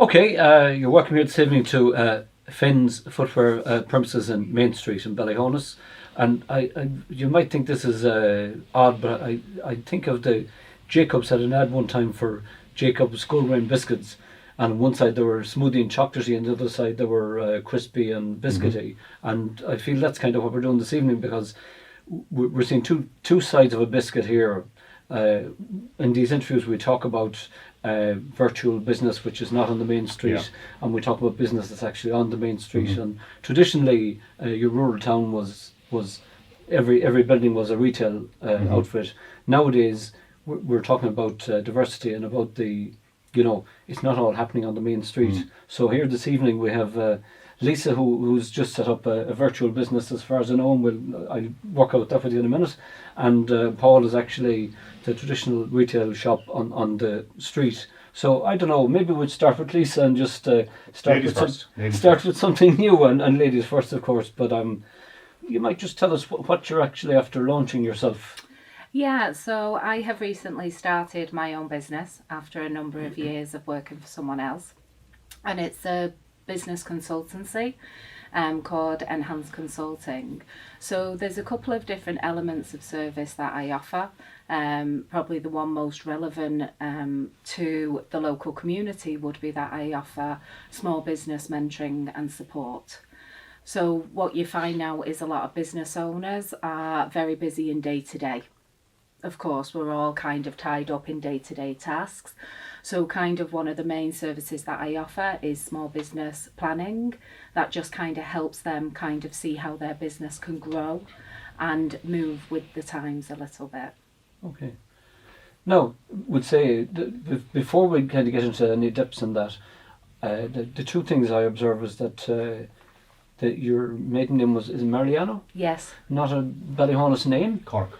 Okay, you're welcome here this evening to Finn's Footwear premises in Main Street in Ballyhaunis. And you might think this is odd, but I think of the Jacobs had an ad one time for Jacobs School Grain biscuits. And on one side they were smoothie and chocolatey, and the other side they were crispy and biscuity. And I feel that's kind of what we're doing this evening, because we're seeing two sides of a biscuit here. In these interviews we talk about virtual business which is not on the main street, and we talk about business that's actually on the main street. And traditionally your rural town was every building was a retail outfit. Nowadays we're talking about diversity and about the, it's not all happening on the main street. So here this evening we have Lisa, who's just set up a virtual business as far as I know, and I'll work out that with you in a minute. And Paul is actually the traditional retail shop on the street. So I don't know, maybe we'd start with Lisa and just start with something new, and ladies first of course, but you might just tell us what you're actually after launching yourself. Yeah, so I have recently started my own business after a number of years of working for someone else, and it's a business consultancy called Enhanced Consulting. So there's a couple of different elements of service that I offer. Probably the one most relevant to the local community would be that I offer small business mentoring and support. So what you find now is a lot of business owners are very busy in day-to-day. Of course, we're all kind of tied up in day-to-day tasks. So kind of one of the main services that I offer is small business planning. That just kind of helps them kind of see how their business can grow and move with the times a little bit. Okay. Now, would say, before we kind of get into any depths in that, the two things I observe is that your maiden name is Mariano? Yes. Not a Ballyhaunis name? Cork.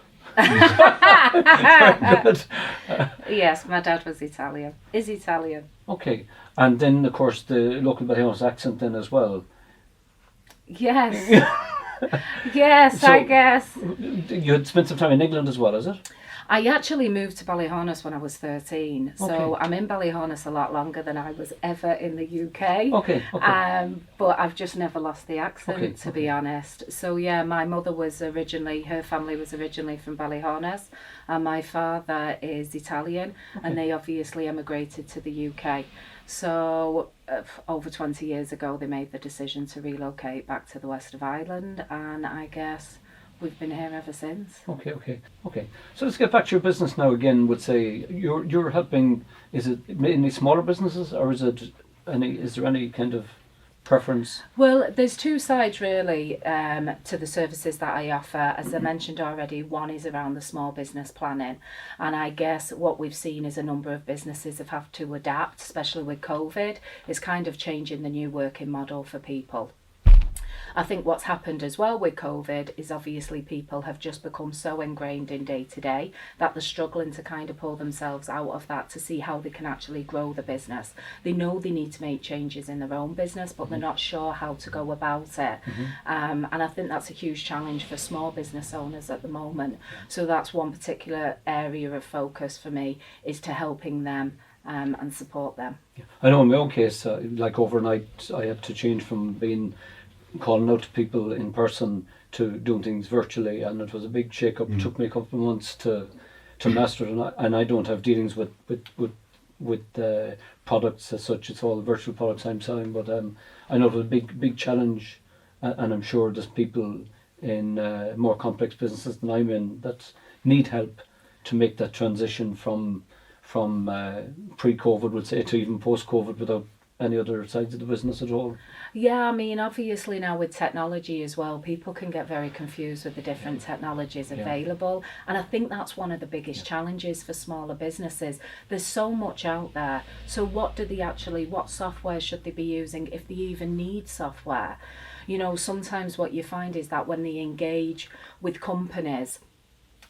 Yes, my dad was Italian. Is Italian. Okay. And then, of course, the local Ballyhaunis accent then as well. Yes. Yes, So, I guess. You had spent some time in England as well, is it? I actually moved to Ballyhaunis when I was 13, so Okay. I'm in Ballyhaunis a lot longer than I was ever in the UK. Okay. But I've just never lost the accent, Okay, to be honest. So yeah, my mother was originally, her family was originally from Ballyhaunis, and my father is Italian, and they obviously emigrated to the UK. So over 20 years ago, they made the decision to relocate back to the west of Ireland, and I guess we've been here ever since. Okay. So let's get back to your business now again. Would say you're helping. Is it mainly smaller businesses, or is there any kind of preference? Well, there's two sides really to the services that I offer. As I mentioned already, one is around the small business planning, and I guess what we've seen is a number of businesses have had to adapt, especially with COVID, is kind of changing the new working model for people. I think what's happened as well with COVID is obviously people have just become so ingrained in day to day that they're struggling to kind of pull themselves out of that to see how they can actually grow the business. They know they need to make changes in their own business, but they're not sure how to go about it. And I think that's a huge challenge for small business owners at the moment. So that's one particular area of focus for me, is to helping them and support them. I know in my own case, like overnight, I had to change from calling out to people in person to doing things virtually, and it was a big shake-up. It took me a couple of months to master it, and I don't have dealings with products as such. It's all virtual products I'm selling, but I know it was a big challenge, and I'm sure there's people in more complex businesses than I'm in that need help to make that transition from pre-COVID, would say, to even post-COVID without any other sides of the business at all. Yeah, I mean, obviously now with technology as well, people can get very confused with the different technologies available. And I think that's one of the biggest challenges for smaller businesses. There's so much out there. So what software should they be using, if they even need software? Sometimes what you find is that when they engage with companies,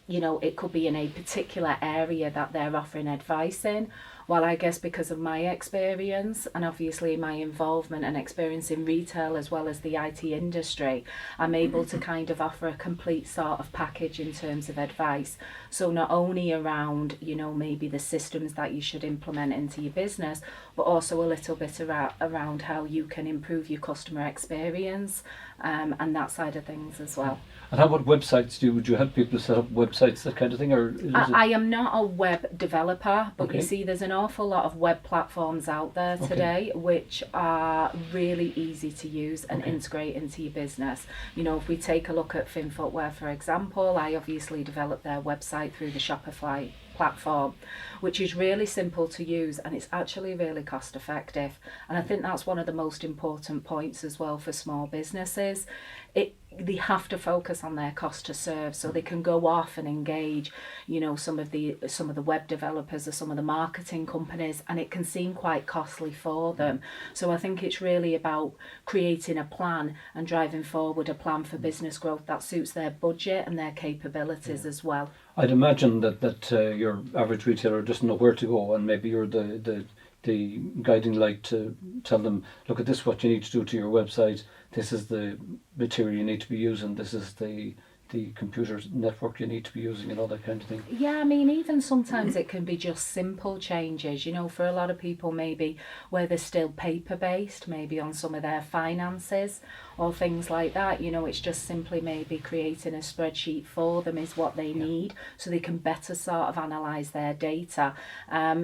it could be in a particular area that they're offering advice in, Well, I guess because of my experience and obviously my involvement and experience in retail as well as the IT industry, I'm able to kind of offer a complete sort of package in terms of advice. So not only around, maybe the systems that you should implement into your business, but also a little bit around how you can improve your customer experience, and that side of things as well. And how about websites? Would you help people set up websites, that kind of thing, or I am not a web developer, but Okay. you see there's an awful lot of web platforms out there Okay. today which are really easy to use and Okay. integrate into your business. If we take a look at Fin Footwear, for example, I obviously developed their website through the Shopify platform, which is really simple to use and it's actually really cost effective. And I think that's one of the most important points as well for small businesses. They have to focus on their cost to serve, so they can go off and engage, some of the web developers or some of the marketing companies, and it can seem quite costly for them. So I think it's really about creating a plan and driving forward a plan for business growth that suits their budget and their capabilities as well. I'd imagine that your average retailer doesn't know where to go, and maybe you're the guiding light to tell them, look, at this is what you need to do to your website. This is the material you need to be using. This is the computer network you need to be using, and all that kind of thing. Yeah, I mean, even sometimes it can be just simple changes, for a lot of people maybe where they're still paper-based, maybe on some of their finances or things like that, it's just simply maybe creating a spreadsheet for them is what they need so they can better sort of analyse their data.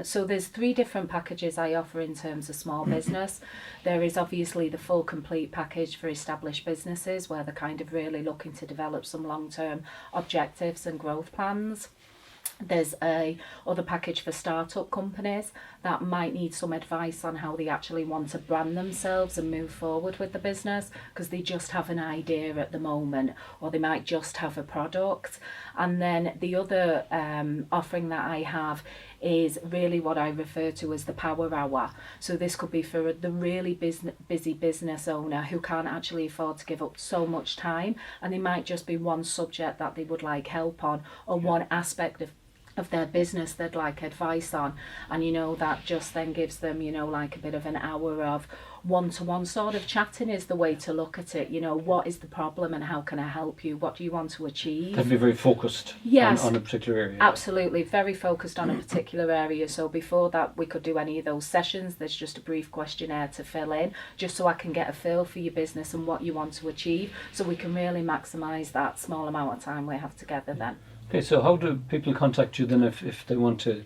So there's 3 different packages I offer in terms of small business. There is obviously the full complete package for established businesses where they're kind of really looking to develop some long-term objectives and growth plans. There's a other package for startup companies that might need some advice on how they actually want to brand themselves and move forward with the business because they just have an idea at the moment, or they might just have a product. And then the other offering that I have is really what I refer to as the power hour. So this could be for the really busy business owner who can't actually afford to give up so much time, and they might just be one subject that they would like help on, or one aspect of their business they'd like advice on, and that just then gives them like a bit of an hour of one-to-one sort of chatting is the way to look at it. What is the problem and how can I help you? What do you want to achieve? They'd be very focused Yes, on a particular area. absolutely, very focused on a particular area. So before that we could do any of those sessions, there's just a brief questionnaire to fill in just so I can get a feel for your business and what you want to achieve, so we can really maximise that small amount of time we have together then. Okay, so how do people contact you then if they want to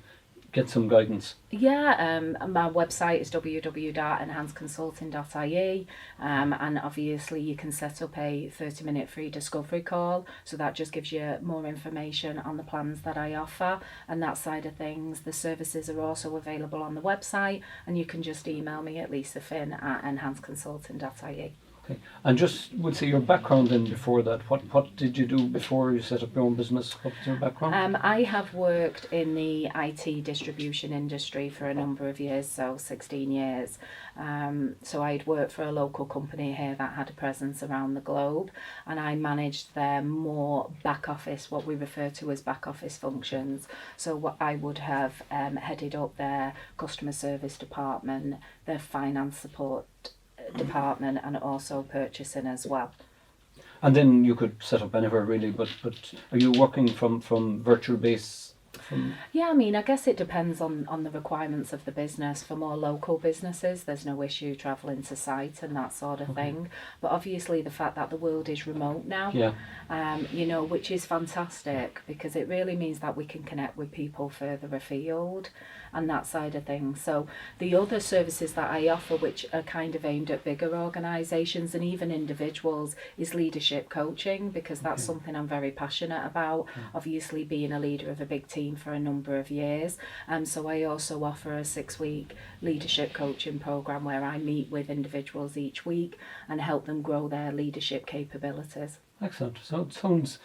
get some guidance? Yeah, my website is www.enhancedconsulting.ie, and obviously you can set up a 30-minute free discovery call, so that just gives you more information on the plans that I offer and that side of things. The services are also available on the website, and you can just email me at lisafin@enhancedconsulting.ie. Okay, and just would say your background then before that. What did you do before you set up your own business? What was your background? I have worked in the IT distribution industry for a number of years, so 16 years. So I'd worked for a local company here that had a presence around the globe, and I managed their more back office, what we refer to as back office functions. So what I would have headed up their customer service department, their finance support department, and also purchasing as well. And then you could set up anywhere really, but are you working from virtual base? Yeah, I mean, I guess it depends on the requirements of the business. For more local businesses, there's no issue travelling to site and that sort of thing. But obviously the fact that the world is remote now, which is fantastic because it really means that we can connect with people further afield and that side of things. So the other services that I offer, which are kind of aimed at bigger organisations and even individuals, is leadership coaching, because that's something I'm very passionate about, obviously being a leader of a big team for a number of years. So I also offer a 6-week leadership coaching programme where I meet with individuals each week and help them grow their leadership capabilities. Excellent. So sounds,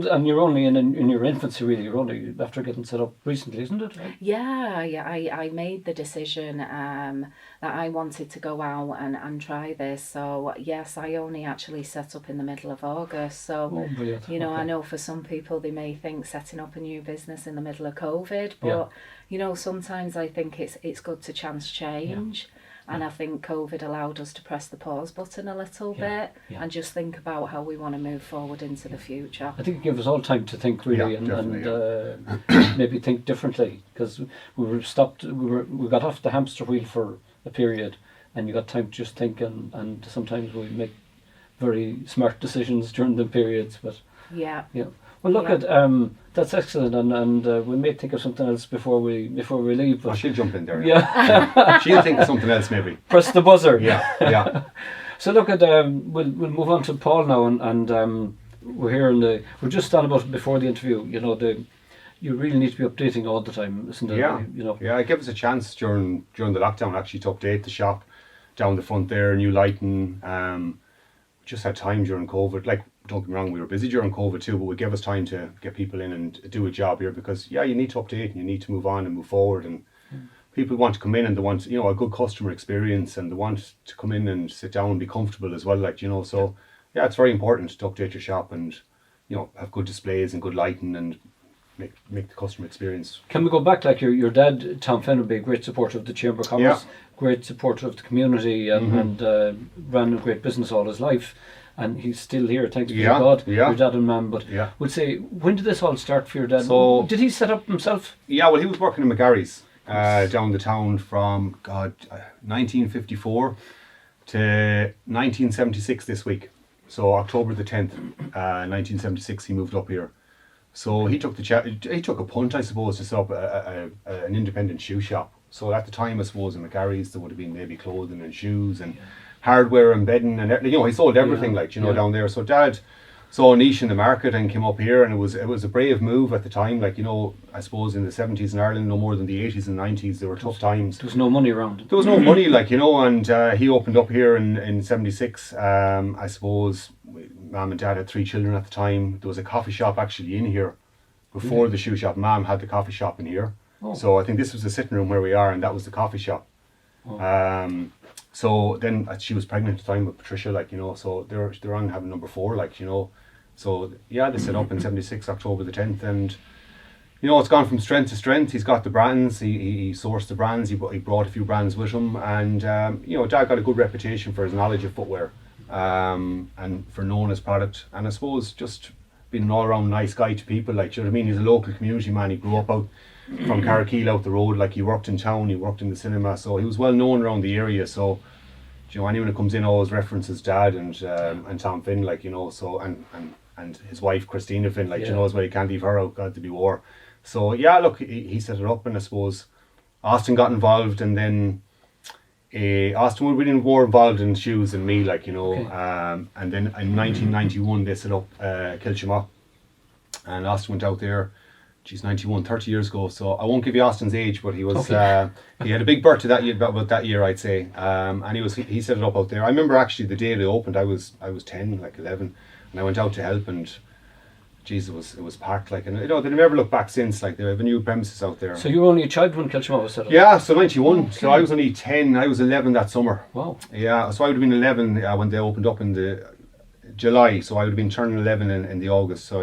and you're only in your infancy really. You're only after getting set up recently, isn't it? Yeah. I made the decision that I wanted to go out and try this. So yes, I only actually set up in the middle of August. So Oh, brilliant. you know, Okay. I know for some people they may think setting up a new business in the middle of COVID, but Yeah. you know, sometimes I think it's good to chance change. And I think COVID allowed us to press the pause button a little bit and just think about how we want to move forward into the future. I think it gave us all time to think really, Yeah, and definitely, maybe think differently, because we got off the hamster wheel for a period, and you got time to just think, and sometimes we make very smart decisions during the periods. But Yeah. yeah, well, look Yeah. at that's excellent, and we may think of something else before we leave. Oh, But she'll jump in there. yeah, She'll think of something else maybe. press the buzzer. Yeah. So look at we'll move on to Paul now, and we're here we're just on about it before the interview. You know, you really need to be updating all the time, isn't it? Yeah. You know. Yeah, it gave us a chance during the lockdown actually to update the shop down the front there, new lighting. Just had time during COVID. Like, don't get me wrong, we were busy during COVID too, but it gave us time to get people in and do a job here, because you need to update and you need to move on and move forward, and people want to come in and they want, a good customer experience, and they want to come in and sit down and be comfortable as well, so it's very important to update your shop and have good displays and good lighting and make the customer experience. Can we go back, like your dad, Tom Fenn, would be a great supporter of the Chamber of Commerce, great supporter of the community, and ran a great business all his life, and he's still here, thanks be to God, your dad and mum. But would say, when did this all start for your dad? So, did he set up himself? Yeah, well, he was working in McGarry's down the town from 1954 to 1976 this week. So October the 10th, 1976, he moved up here. So he took a punt, I suppose, to set up an independent shoe shop. So at the time, I suppose, in McGarry's there would have been maybe clothing and shoes and hardware and bedding, and he sold everything, down there. So Dad saw a niche in the market and came up here, and it was a brave move at the time. I suppose in the 70s in Ireland, no more than the 80s and 90s, there were tough times. There was no money around. There was no money, and he opened up here in 76. I suppose Mum and Dad had 3 children at the time. There was a coffee shop actually in here before the shoe shop. Mum had the coffee shop in here. Oh. So I think this was the sitting room where we are, and that was the coffee shop. Oh. So then she was pregnant at the time with Patricia, so they're on having number 4, So they set up in 76, October the 10th, and it's gone from strength to strength. He's got the brands, he sourced the brands, he brought a few brands with him, and Dad got a good reputation for his knowledge of footwear, and for knowing his product, and I suppose just being an all-round nice guy to people, do you know what I mean? He's a local community man. He grew up out from Carrickeel out the road, he worked in town, he worked in the cinema, so he was well known around the area. So anyone who comes in always references Dad and Tom Finn, so and his wife Christina Finn, as well, you can't leave her out, God to be war. So look, he set it up, and I suppose Austin got involved, and then Austin would have been more involved in shoes than me, and then in 1991 they set up Kilchama, and Austin went out there. She's 91, 30 years ago, so I won't give you Austin's age, but he was he had a big birthday that year, about that year, I'd say, and he set it up out there. I remember actually the day they opened, I was 10, 11, and I went out to help, and geez, it was packed, and they never looked back since. They have a new premises out there. So you were only a child when Kilchama was set up? Yeah, so 91. Okay. So I was only 10. I was 11 that summer. Wow. Yeah, so I would have been 11 when they opened up in the July. So I would have been turning 11 in the August. So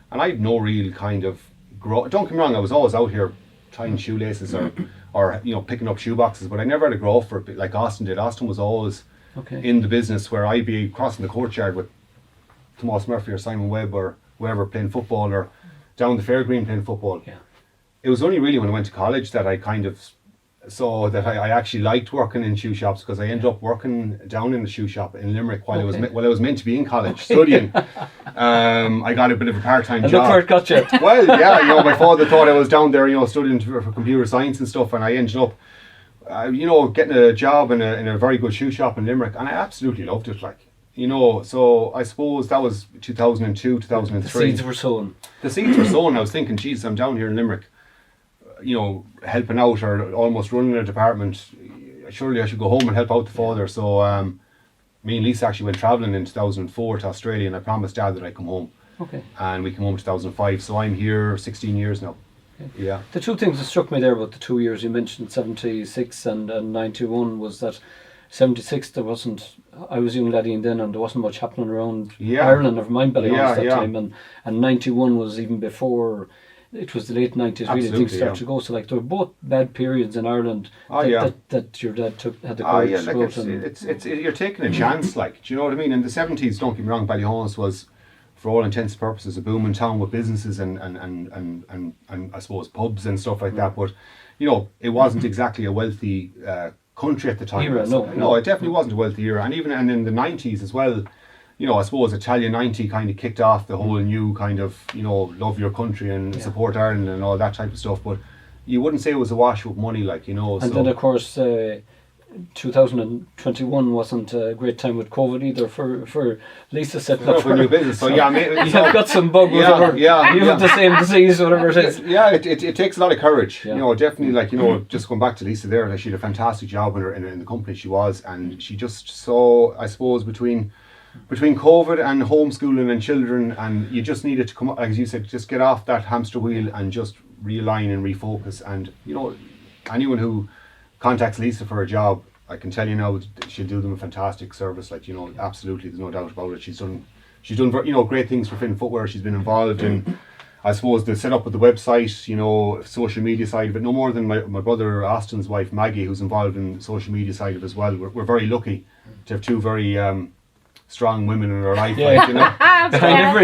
and I had no real kind of don't get me wrong, I was always out here tying shoelaces or picking up shoe boxes, but I never had a grow for it like Austin did. Austin was always in the business, where I'd be crossing the courtyard with Tomas Murphy or Simon Webb or whoever playing football, or down the Fairgreen playing football. Yeah. It was only really when I went to college that I kind of saw that I actually liked working in shoe shops, because I ended up working down in the shoe shop in Limerick while I was meant to be in college studying. I got a bit of a part-time job. Look where it got you. Well, yeah, my father thought I was down there, studying for computer science and stuff, and I ended up, getting a job in a very good shoe shop in Limerick, and I absolutely loved it. So I suppose that was 2002, 2003. The seeds were sown. The seeds were sown. I was thinking, geez, I'm down here in Limerick, helping out or almost running a department. Surely I should go home and help out the father. So me and Lisa actually went travelling in 2004 to Australia, and I promised Dad that I'd come home. Okay. And we came home in 2005, so I'm here 16 years now. Okay. Yeah. The two things that struck me there about the 2 years you mentioned, 76 and 91, was that 76 there wasn't, I was a young laddie then, and there wasn't much happening around Ireland, never mind Ballyhaunis that time, and 91 was even before. It was the late 90s, really, things started to go. So, like, there were both bad periods in Ireland that your dad had the courage to go out it's you're taking a chance, like, do you know what I mean? In the 70s, don't get me wrong, Ballyhaunis was, for all intents and purposes, a booming town with businesses and I suppose pubs and stuff like that. But, you know, it wasn't exactly a wealthy country at the time. Era, no, it definitely wasn't a wealthy era. And even in the 90s as well, you know, I suppose Italia 90 kind of kicked off the whole new kind of, you know, love your country and support Ireland and all that type of stuff. But you wouldn't say it was a wash with money, like, you know. And then, of course, 2021 wasn't a great time with COVID either for Lisa setting up for a new business. So yeah, you've got some bug, whatever. You have the same disease, whatever it is. Yeah, it takes a lot of coururage. You know, definitely, like, you know, just going back to Lisa there, like, she did a fantastic job in the company she was, and she just saw, I suppose, between COVID and homeschooling and children, and you just needed to come up, like as you said, just get off that hamster wheel and just realign and refocus. And, you know, anyone who contacts Lisa for a job, I can tell you now, she'll do them a fantastic service. Like, you know, absolutely, there's no doubt about it. She's done, you know, great things for Finn Footwear. She's been involved in, I suppose, the setup of the website, you know, social media side of it, no more than my brother Austin's wife Maggie, who's involved in the social media side of it as well. We're very lucky to have two very strong women in our life, like, you know. behind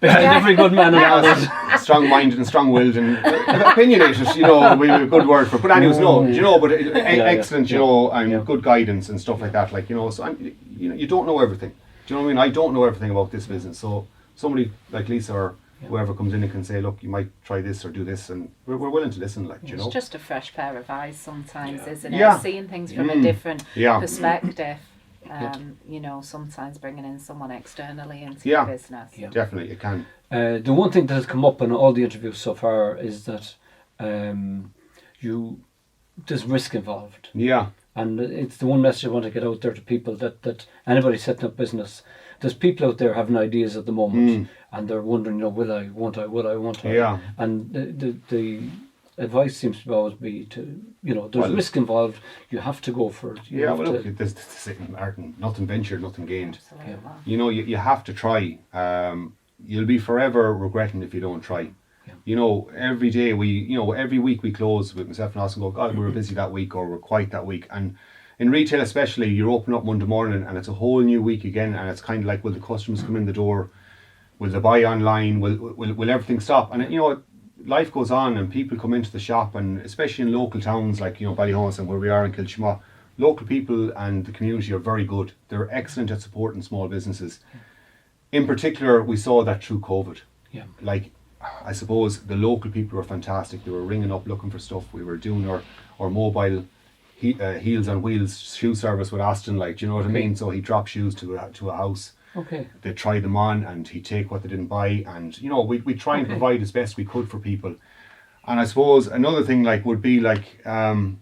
every good man in strong-minded and strong-willed and opinionated, you know, we have a good word for it. But anyways, no, you know, but excellent, you know, and good guidance and stuff like that, like, you know. So, you know, you don't know everything. Do you know what I mean? I don't know everything about this business. So somebody like Lisa or whoever comes in and can say, look, you might try this or do this, and we're willing to listen, like, you know. It's just a fresh pair of eyes sometimes, isn't it? Seeing things from a different perspective. You know, sometimes bringing in someone externally into the business. Yeah, definitely, it can. The one thing that has come up in all the interviews so far is that there's risk involved. Yeah. And it's the one message I want to get out there to people, that anybody setting up business, there's people out there having ideas at the moment and they're wondering, you know, will I, won't I? Yeah. And the advice seems to always be to, you know, there's risk involved, you have to go for it. Look, there's the saying, Martin, nothing ventured, nothing gained. Absolutely. You know, you have to try. You'll be forever regretting if you don't try. Yeah. You know, every day every week we close with myself and Austin and go, God, we were busy that week, or we're quiet that week. And in retail especially, you open up Monday morning and it's a whole new week again, and it's kind of like, will the customers come in the door? Will they buy online? Will everything stop? And, you know, life goes on and people come into the shop, and especially in local towns like, you know, Ballyhaunis and where we are in Kilchma, local people and the community are very good. They're excellent at supporting small businesses. In particular, we saw that through COVID. Yeah. Like, I suppose the local people were fantastic. They were ringing up looking for stuff. We were doing our mobile Heels on Wheels shoe service with Austin, like, do you know what I mean? So he dropped shoes to a house. Okay. They try them on and he'd take what they didn't buy, and, you know, we try and provide as best we could for people. And I suppose another thing, like, would be like the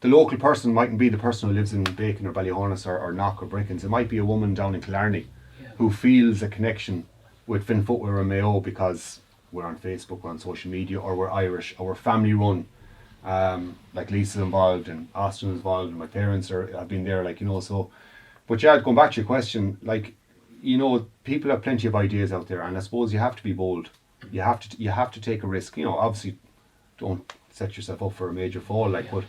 local person mightn't be the person who lives in Bacon or Ballyhaunis or Knock or Brickens. It might be a woman down in Killarney who feels a connection with Finn Footwear and Mayo because we're on Facebook, we're on social media, or we're Irish, or we're family run. Like Lisa's involved and Austin's involved and my parents have been there, like, you know. So, but yeah, going back to your question, like, you know, people have plenty of ideas out there, and I suppose you have to be bold. You have to take a risk. You know, obviously, don't set yourself up for a major fall, like, but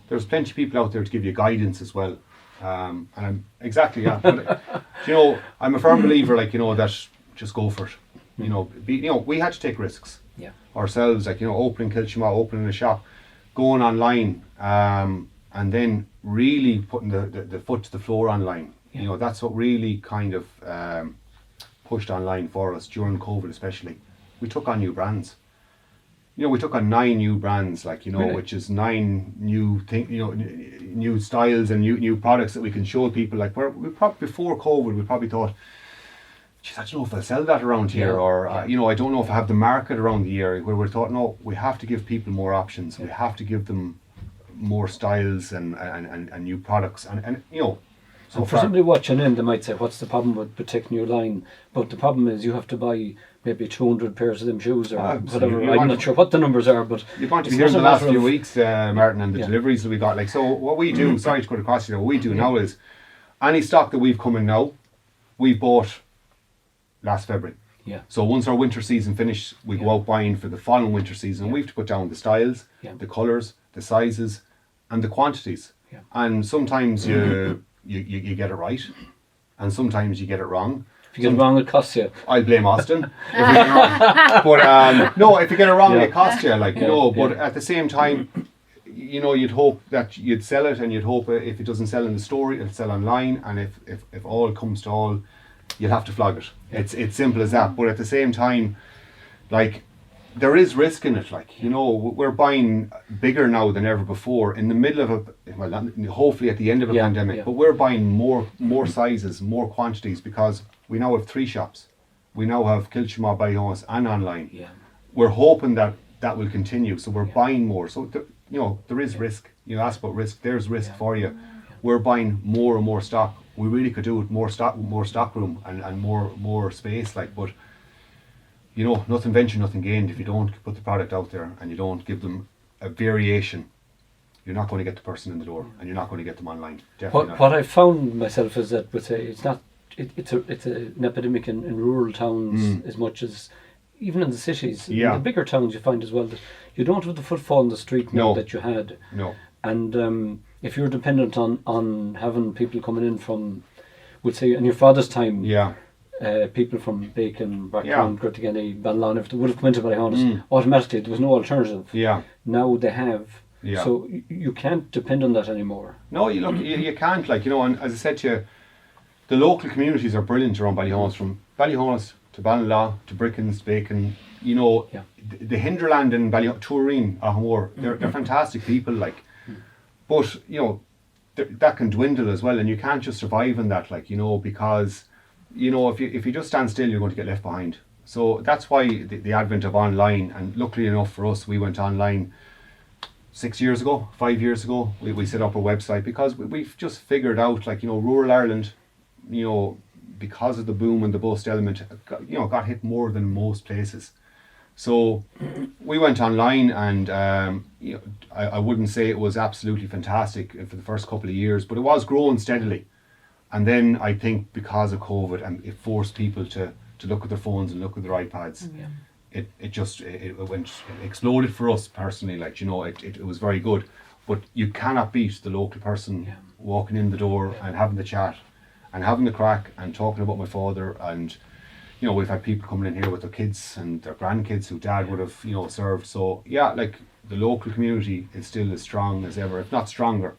there's plenty of people out there to give you guidance as well. And I'm but, you know, I'm a firm believer, like, you know, that just go for it. You know, we had to take risks ourselves, like, you know, opening Kilchma, opening a shop, going online, and then really putting the foot to the floor online. You know, that's what really kind of pushed online for us during COVID, especially. We took on new brands. You know, we took on 9 new brands, like, you know, really? Which is 9 new new styles and new products that we can show people. Like, we probably before COVID, we probably thought, geez, I don't know if I'll sell that around here, or you know, I don't know if I have the market around the area. Where we thought, no, we have to give people more options. We have to give them more styles and new products, and you know. So And for somebody watching in, they might say, what's the problem with protecting your line? But the problem is you have to buy maybe 200 pairs of them shoes or whatever. I'm not sure what the numbers are, but you're going to be here in the last few weeks, Martin, and the deliveries that we got. Like, so what we do, sorry to cut across you, what we do now is any stock that we've come in now, we've bought last February. Yeah. So once our winter season finished, we go out buying for the following winter season. And we have to put down the styles, the colours, the sizes, and the quantities. Yeah. And sometimes you get it right, and sometimes you get it wrong. If you get it wrong, it costs you. I blame Austin. If you get it wrong. But no, if you get it wrong, it costs you. Like, you know. But at the same time, you know, you'd hope that you'd sell it, and you'd hope if it doesn't sell in the store, it'll sell online. And if all comes to all, you'll have to flog it. It's simple as that. But at the same time, like, there is risk in it. Like, you know, we're buying bigger now than ever before in the middle of hopefully at the end of a pandemic. But we're buying more sizes, more quantities, because we now have 3 shops. We now have Kilchima, Ballyhaunis, and online. Yeah. We're hoping that will continue. So we're buying more. So you know, there is risk. You ask about risk. There's risk for you. We're buying more and more stock. We really could do with more stock room and more space. Like, but you know, nothing ventured, nothing gained. If you don't put the product out there and you don't give them a variation, you're not going to get the person in the door, and you're not going to get them online. Definitely not. What I found myself is that it's an epidemic in rural towns as much as even in the cities. In the bigger towns, you find as well that you don't have the footfall in the street now that you had. No. And if you're dependent on having people coming in from, we'd say, in your father's time, people from Bacon, Bracktown, Grottigany, Ballyhaunis, if they would have come into Ballyhaunis, automatically there was no alternative. Yeah. Now they have. Yeah. So you can't depend on that anymore. No, you can't. Like, you know, and as I said to you, the local communities are brilliant around Ballyhaunis, from Ballyhaunis to Ballinlaw to Brickens, Bacon. You know, the Hinterland in Tuareen, Ahmore, they're fantastic people. Like, but you know, that can dwindle as well, and you can't just survive in that. Like, you know, because you know, if you just stand still, you're going to get left behind. So that's why the advent of online, and luckily enough for us, we went online 5 years ago, we set up a website, because we've just figured out, like, you know, rural Ireland, you know, because of the boom and the bust element, got hit more than most places. So we went online, and you know, I wouldn't say it was absolutely fantastic for the first couple of years, but it was growing steadily. And then I think because of COVID, and it forced people to look at their phones and look at their iPads, it exploded for us personally. Like, you know, it was very good, but you cannot beat the local person walking in the door and having the chat and having the crack and talking about my father. And you know, we've had people coming in here with their kids and their grandkids who dad would have, you know, served. So yeah, like, the local community is still as strong as ever, if not stronger.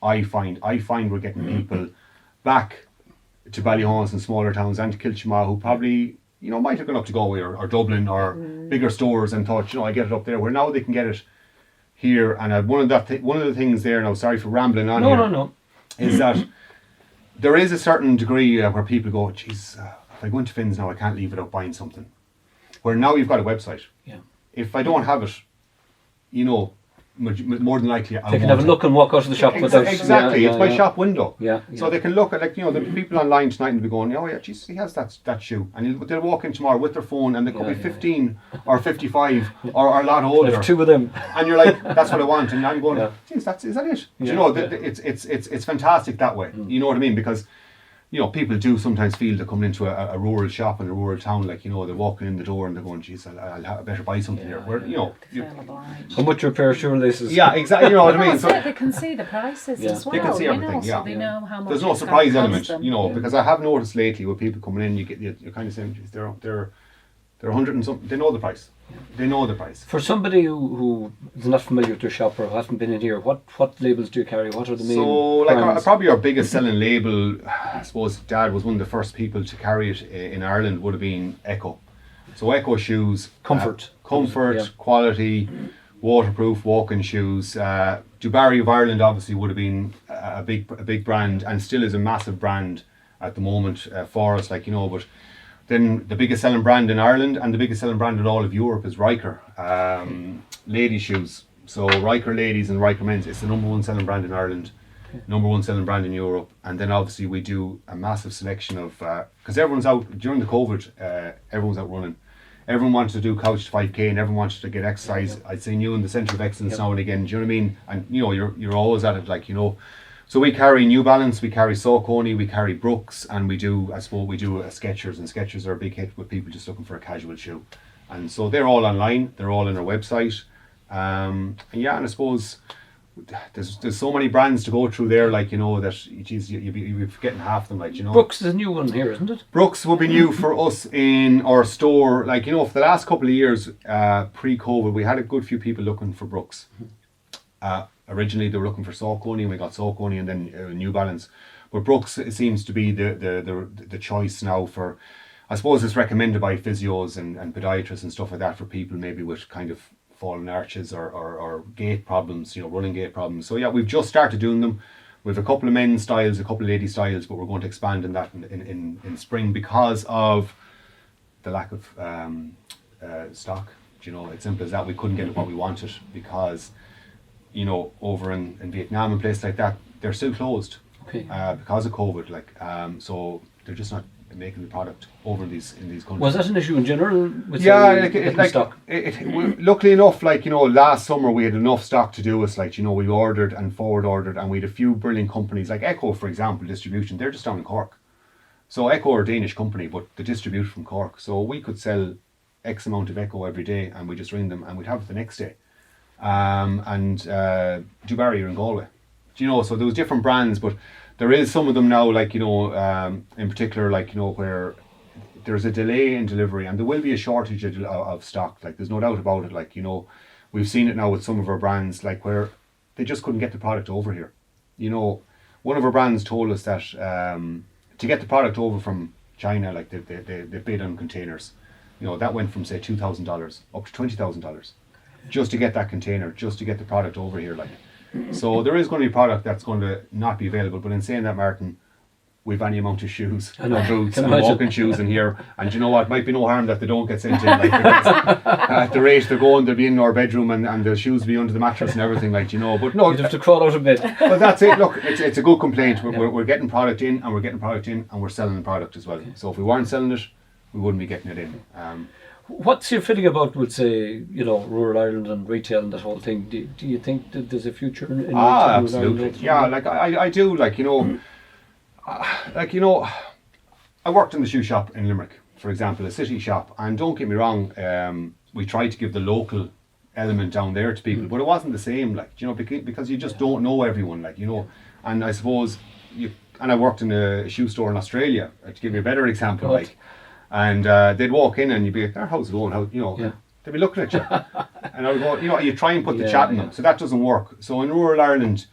I find we're getting people back to Ballyhaunis and smaller towns, and to Kilchima, who probably, you know, might have gone up to Galway or Dublin or bigger stores and thought, you know, I get it up there, where now they can get it here. And one of the things there, now, sorry for rambling on here, is that there is a certain degree where people go, geez, if I go into Finn's now, I can't leave without buying something. Where now you've got a website. Yeah. If I don't have it, you know, more than likely they can have a look and walk out of the shop without. Exactly, it's my shop window. So they can look at, like, you know, the people online tonight and be going, oh yeah, geez, he has that shoe, and they'll walk in tomorrow with their phone, and they could be 15 or 55 or a lot older. There's 2 of them, and you're like, that's what I want, and I'm going, geez, is that it? You know, it's fantastic that way. You know what I mean? Because, you know, people do sometimes feel they're coming into a rural shop in a rural town, like, you know, they're walking in the door and they're going, geez, I better buy something here. Where, you know, how much your pair of shoelaces? Yeah, exactly. You know what I mean? So they can see the prices as well. They can see everything. So they know how much. There's no surprise element, you know, because I have noticed lately with people coming in, you're kind of saying, geez, they're 100 and something. They know the price. They know the price. For somebody who is not familiar with your shop or hasn't been in here, what labels do you carry? What are the main? So, like, probably our biggest selling label, I suppose Dad was one of the first people to carry it in Ireland, would have been Echo. So Echo shoes, comfort, quality, waterproof walking shoes. Dubarry of Ireland obviously would have been a big brand, and still is a massive brand at the moment for us. Like, you know, but. Then the biggest selling brand in Ireland and the biggest selling brand in all of Europe is Riker. Ladies shoes. So Riker ladies and Riker men's. It's the #1 selling brand in Ireland. #1 selling brand in Europe. And then obviously we do a massive selection of, because everyone's out, during the COVID, everyone's out running. Everyone wanted to do couch to 5k and everyone wanted to get exercise. I'd seen you in the centre of excellence now and again, do you know what I mean? And you know, you're always at it, like, you know. So we carry New Balance, we carry Saucony, we carry Brooks, and we do a Skechers, and Skechers are a big hit with people just looking for a casual shoe. And so they're all online, they're all on our website. And I suppose there's so many brands to go through there, like, you know, that geez, you'll be forgetting half of them, like, you know. Brooks is a new one here, isn't it? Brooks will be new for us in our store. Like, you know, for the last couple of years, pre-COVID, we had a good few people looking for Brooks. Originally, they were looking for Saucony, and we got Saucony, and then New Balance. But Brooks, it seems to be the choice now for, I suppose it's recommended by physios and podiatrists and stuff like that for people maybe with kind of fallen arches or gait problems, you know, running gait problems. So yeah, we've just started doing them. We have a couple of men's styles, a couple of lady styles, but we're going to expand in that in spring because of the lack of stock. You know, it's simple as that. We couldn't get what we wanted because, you know, over in Vietnam and places like that, they're still closed because of COVID. Like, so they're just not making the product over in these countries. Was that an issue in general? With stock? Luckily enough, like, you know, last summer we had enough stock to do us. Like, you know, we ordered and forward ordered, and we had a few brilliant companies like Echo, for example, distribution. They're just down in Cork. So Echo are a Danish company, but they distribute from Cork. So we could sell X amount of Echo every day, and we just ring them, and we'd have it the next day. And Dubarry are in Galway. Do you know? So there was different brands, but there is some of them now, like, you know, in particular, like, you know, where there's a delay in delivery, and there will be a shortage of stock. Like, there's no doubt about it. Like, you know, we've seen it now with some of our brands, like, where they just couldn't get the product over here. You know, one of our brands told us that to get the product over from China, like, they bid on containers. You know, that went from, say, $2,000 up to $20,000 just to get that container, just to get the product over here, like. So there is going to be product that's going to not be available. But in saying that, Martin, we've any amount of shoes and boots and walking shoes in here, and you know what, might be no harm that they don't get sent in, like, because at the rate they're going, they'll be in our bedroom, and the shoes will be under the mattress and everything, like, you know. But no, you'd have to crawl out of bed. But that's it. Look, it's a good complaint. We're getting product in, and we're selling the product as well. So if we weren't selling it, we wouldn't be getting it in. What's your feeling about, would say, you know, rural Ireland and retail and that whole thing? Do you think that there's a future in retail? Absolutely. Yeah, like I do. Like, you know, I worked in the shoe shop in Limerick, for example, a city shop, and don't get me wrong, we tried to give the local element down there to people, but it wasn't the same. Like, you know, because you just don't know everyone. Like, you know, and I suppose and I worked in a shoe store in Australia, to give you a better example, like. And they'd walk in and you'd be like, oh, how's it going? How, you know, they'd be looking at you. And I would go, you know, you try and put the chat in them. So that doesn't work. So in rural Ireland,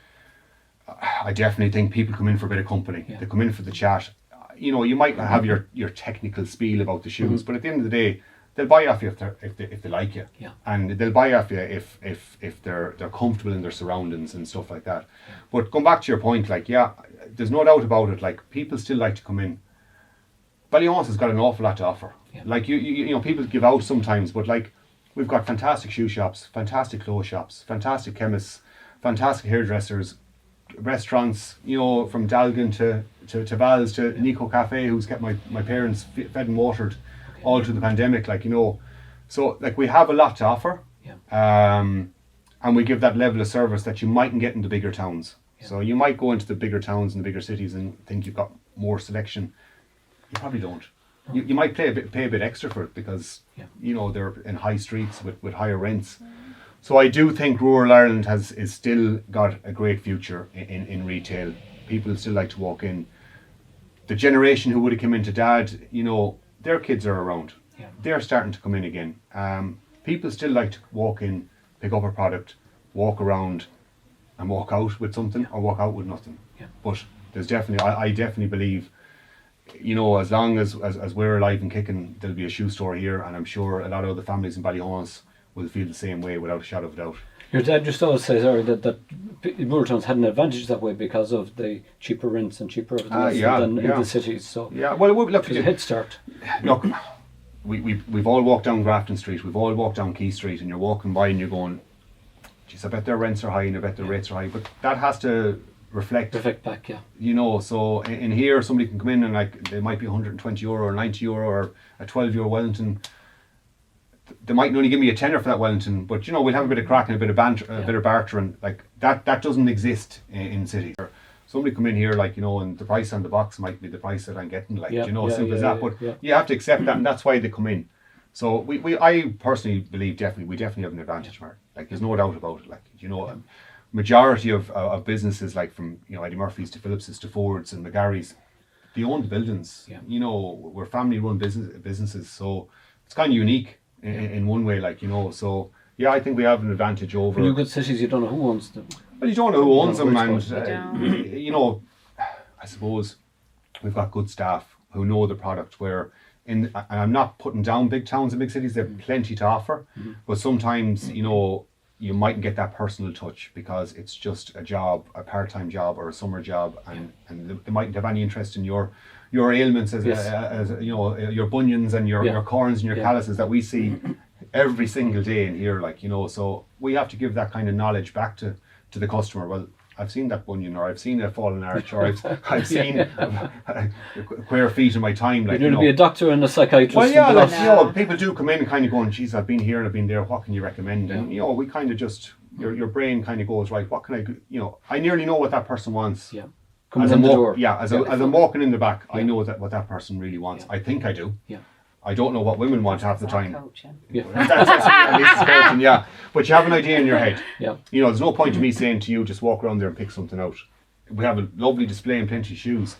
I definitely think people come in for a bit of company. They come in for the chat. You know, you might have your technical spiel about the shoes, but at the end of the day, they'll buy off you if they like you. And they'll buy off you if they're comfortable in their surroundings and stuff like that. But going back to your point, like, there's no doubt about it. Like, people still like to come in. Ballyhaunis has got an awful lot to offer. Like, you know, people give out sometimes, but like, we've got fantastic shoe shops, fantastic clothes shops, fantastic chemists, fantastic hairdressers, restaurants, you know, from Dalgan to Val's to Nico Cafe, who's kept my parents fed and watered all through the pandemic, like, you know. So, like, we have a lot to offer, and we give that level of service that you mightn't get in the bigger towns. So you might go into the bigger towns and the bigger cities and think you've got more selection. You probably don't. You might pay a bit extra for it because you know, they're in high streets with higher rents. So I do think rural Ireland is still got a great future in retail. People still like to walk in. The generation who would have come into Dad, you know, their kids are around. They're starting to come in again. People still like to walk in, pick up a product, walk around, and walk out with something, or walk out with nothing. But there's definitely, I definitely believe, you know, as long as we're alive and kicking, there'll be a shoe store here, and I'm sure a lot of the families in Ballyhaunis will feel the same way without a shadow of a doubt. Your dad just always says, that rural towns had an advantage that way because of the cheaper rents and cheaper than in the cities. So well, look, it's a head start. Look, we've all walked down Grafton Street, we've all walked down Key Street, and you're walking by and you're going, geez, I bet their rents are high and I bet their rates are high, but that has to reflect. Reflect back, yeah. You know, so in here somebody can come in and like they might be €120 or €90 or a €12 Wellington. They might only give me a tenner for that Wellington, but you know we'll have a bit of crack and a bit of banter, a bit of barter, and like that doesn't exist in cities. Somebody come in here like, you know, and the price on the box might be the price that I'm getting, like, you know, simple as that. But you have to accept that, and that's why they come in. So I personally believe we definitely have an advantage, Mark. Like there's no doubt about it. Like, you know, majority of businesses, like from, you know, Eddie Murphy's to Phillips's to Ford's and McGarry's, they own the buildings. Yeah. You know, we're family run businesses, so it's kind of unique in one way, like, you know. So yeah, I think we have an advantage over. When you go to cities, you don't know who owns them. Well, you don't know who owns them, and You you know, I suppose we've got good staff who know the product. Where and I'm not putting down big towns and big cities; they've plenty to offer. But sometimes, you know, you mightn't get that personal touch because it's just a job, a part-time job or a summer job, and they mightn't have any interest in your ailments as you know, your bunions and your corns and your calluses that we see every single day in here, like, you know. So we have to give that kind of knowledge back to the customer. Well, I've seen that bunion, or I've seen a fallen arch, or I've seen queer feet in my time. Like, you need to be a doctor and a psychiatrist. Well, yeah, like, you know, people do come in and kind of going, geez, I've been here and I've been there, what can you recommend? And, you know, we kind of just, your brain kind of goes, right, what can I do? You know, I nearly know what that person wants. Yeah. As I'm walking in the back, I know what that person really wants. I think I do. Yeah. I don't know what women want half the time. Coaching. Yeah. That's at least it's coaching, yeah. But you have an idea in your head. Yeah. You know, there's no point to me saying to you, just walk around there and pick something out. We have a lovely display and plenty of shoes.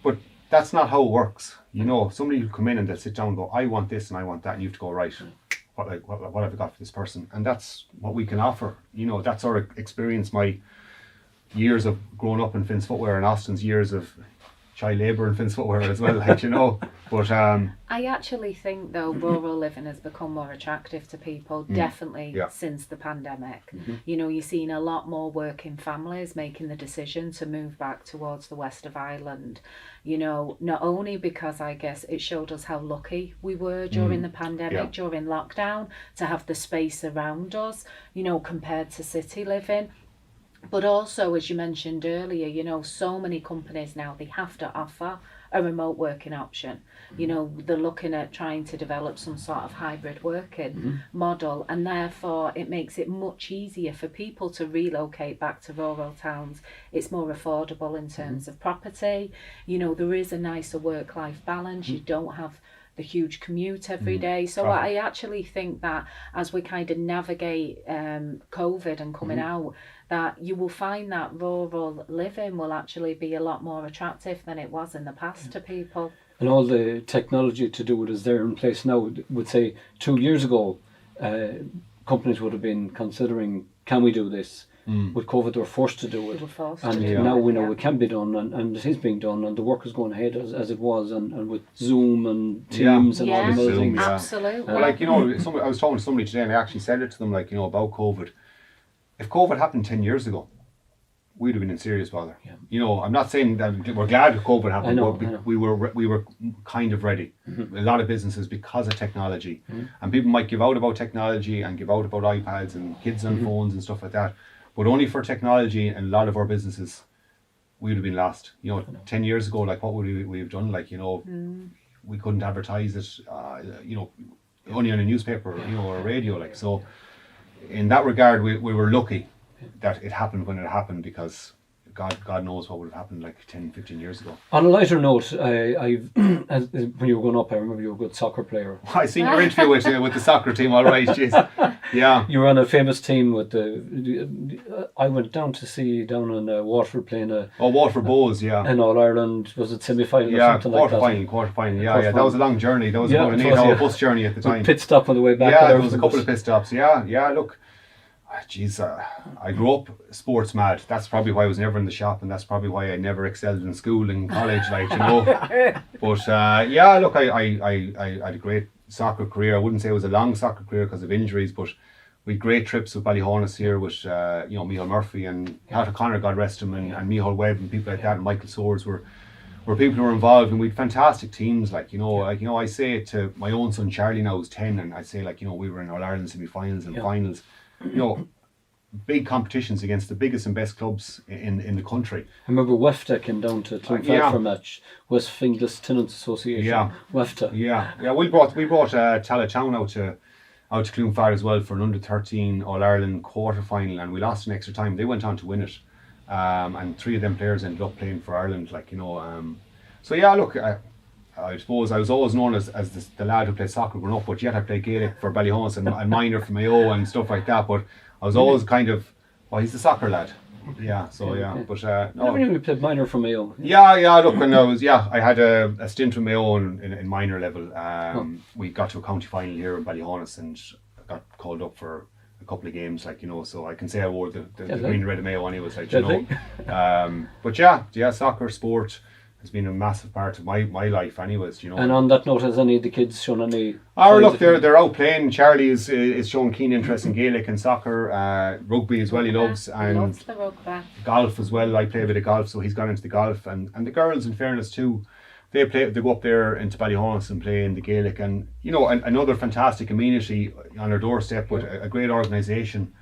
But that's not how it works. You know, somebody will come in and they'll sit down and go, I want this and I want that. And you have to go, right, what have I got for this person? And that's what we can offer. You know, that's our experience. My years of growing up in Finn's Footwear and Austin's years of child labour in Finn's Footwear as well, like, you know. But I actually think, though, rural living has become more attractive to people, definitely since the pandemic. You know, you're seeing a lot more working families making the decision to move back towards the west of Ireland. You know, not only because I guess it showed us how lucky we were during the pandemic, during lockdown, to have the space around us, you know, compared to city living. But also, as you mentioned earlier, you know, so many companies now, they have to offer a remote working option. You know, they're looking at trying to develop some sort of hybrid working model, and therefore it makes it much easier for people to relocate back to rural towns. It's more affordable in terms of property. You know, there is a nicer work-life balance. You don't have the huge commute every day. So I actually think that as we kind of navigate COVID and coming out, that you will find that rural living will actually be a lot more attractive than it was in the past to people. And all the technology to do it is there in place now. Would say 2 years ago, companies would have been considering, can we do this? With COVID, they were forced to do it. Now we know it can be done, and it is being done, and the work is going ahead as it was, and with Zoom and Teams and all the other things. Absolutely. Well, like, you know, I was talking to somebody today, and I actually said it to them, like, you know, about COVID. If COVID happened 10 years ago, we'd have been in serious bother. Yeah. You know, I'm not saying that we're glad COVID happened, but we were kind of ready. A lot of businesses, because of technology, and people might give out about technology and give out about iPads and kids on phones and stuff like that, but only for technology. And a lot of our businesses, we would have been lost. You know, 10 years ago, like, what would we have done? Like, you know, we couldn't advertise it, you know, only on a newspaper, you know, or a radio, like. So in that regard, we were lucky that it happened when it happened, because God knows what would have happened like 10, 15 years ago. On a lighter note, when you were growing up, I remember you were a good soccer player. I seen your interview with the soccer team, all right, jeez. Yeah. You were on a famous team with I went down to see down in Waterford playing Waterford Bows, yeah. In All Ireland, was it semi-final or something like that? Quarter-final, yeah. That was a long journey. That was about an 8-hour bus journey at the time. Pit stop on the way back. Yeah, there was a couple of pit stops, yeah, look. Jeez, I grew up sports mad. That's probably why I was never in the shop, and that's probably why I never excelled in school and college, like, you know. But yeah, look, I had a great soccer career. I wouldn't say it was a long soccer career because of injuries, but we had great trips with Ballyhaunis here with you know, Micheál Murphy and Pat O'Connor, God rest him, and Micheál Webb and people like that, and Michael Swords were people who were involved, and we had fantastic teams, like, you know. Like, you know, I say it to my own son Charlie now, who's 10, and I say, like, you know, we were in All Ireland semi-finals and finals. You know, big competitions against the biggest and best clubs in the country. I remember WEFTA came down to Clonfert for a match. West Finglas Tenants Association. Yeah. WEFTA. Yeah. We brought Talatown out to Clonfert as well for an under-13 All-Ireland quarter-final, and we lost in extra time. They went on to win it, and 3 of them players ended up playing for Ireland. So yeah, look, I suppose I was always known as the lad who played soccer growing up, but yet I played Gaelic for Ballyhaunis and minor for Mayo and stuff like that. But I was always kind of, he's the soccer lad. Yeah, so yeah. But no. Never knew we played minor for Mayo. Yeah. Look, when I had a stint with Mayo in minor level. We got to a county final here in Ballyhaunis and got called up for a couple of games, so I can say I wore the green and red of Mayo anyways, But yeah, soccer, sport has been a massive part of my life anyways, And on that note, has any of the kids shown any... Look, they're out playing. Charlie is showing keen interest in Gaelic and soccer, rugby as well he loves, and loves the rugby. Golf as well. I play a bit of golf, so he's gone into the golf, and the girls, in fairness too, they go up there into Ballyhaunis and play in the Gaelic, and another fantastic amenity on our doorstep with a great organisation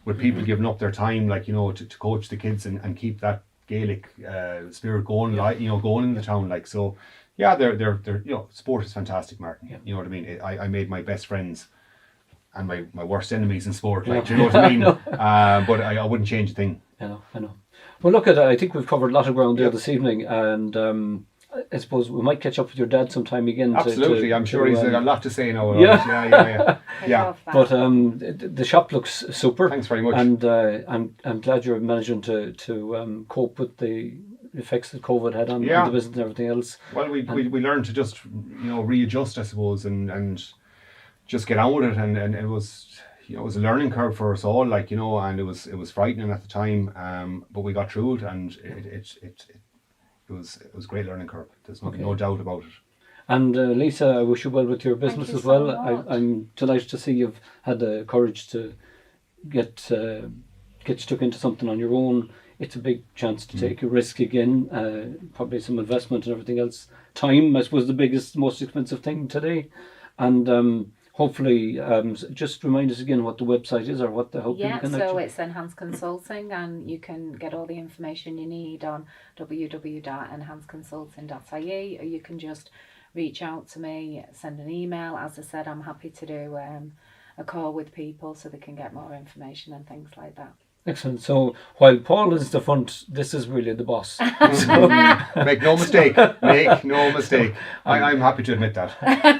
with people giving up their time, to coach the kids and keep that Gaelic spirit going, going in the town, so. Yeah, they're sport is fantastic, Martin. Yeah. You know what I mean? I made my best friends and my worst enemies in sport. Do you know what I mean? But I wouldn't change a thing. I know. Well, look, I think we've covered a lot of ground there this evening, and I suppose we might catch up with your dad sometime again. Absolutely, I'm sure he's got a lot to say now. Yeah. But the shop looks super. Thanks very much. And I'm glad you're managing to cope with the effects that COVID had on the business and everything else. Well, we learned to just readjust, I suppose, and just get on with it, and it was it was a learning curve for us all, and it was frightening at the time, but we got through it, and it was a great learning curve. There's no doubt about it. And Lisa, I wish you well with your business as well. I'm delighted to see you've had the courage to get stuck into something on your own. It's a big chance to take a risk again, probably some investment and everything else. Time, I suppose, the most expensive thing today. And hopefully, just remind us again what the website is or how people can connect. Yeah, so it's Enhanced Consulting, and you can get all the information you need on www.enhancedconsulting.ie, or you can just reach out to me, send an email. As I said, I'm happy to do a call with people so they can get more information and things like that. Excellent. So while Paul is the front, this is really the boss. Make no mistake. I'm happy to admit that.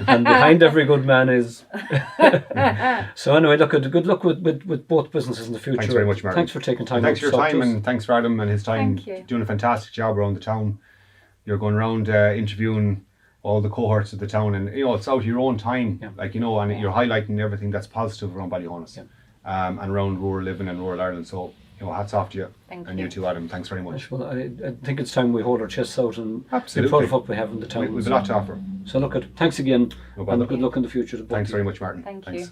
And behind every good man is. So anyway, good luck with both businesses in the future. Thanks very much, Martin. Thanks for taking time. Thanks for your time, and thanks for Adam and his time. Doing a fantastic job around the town. You're going around interviewing all the cohorts of the town, and it's out of your own time, and you're highlighting everything that's positive around Ballyhaunis. Yeah. And around rural living and rural Ireland. So, hats off to you. Thank you. You too, Adam. Thanks very much. Well, I think it's time we hold our chests out and be proud of what we have in the town. We've a lot to offer. So thanks again, and good luck in the future. Thanks very much, Martin. Thanks. You.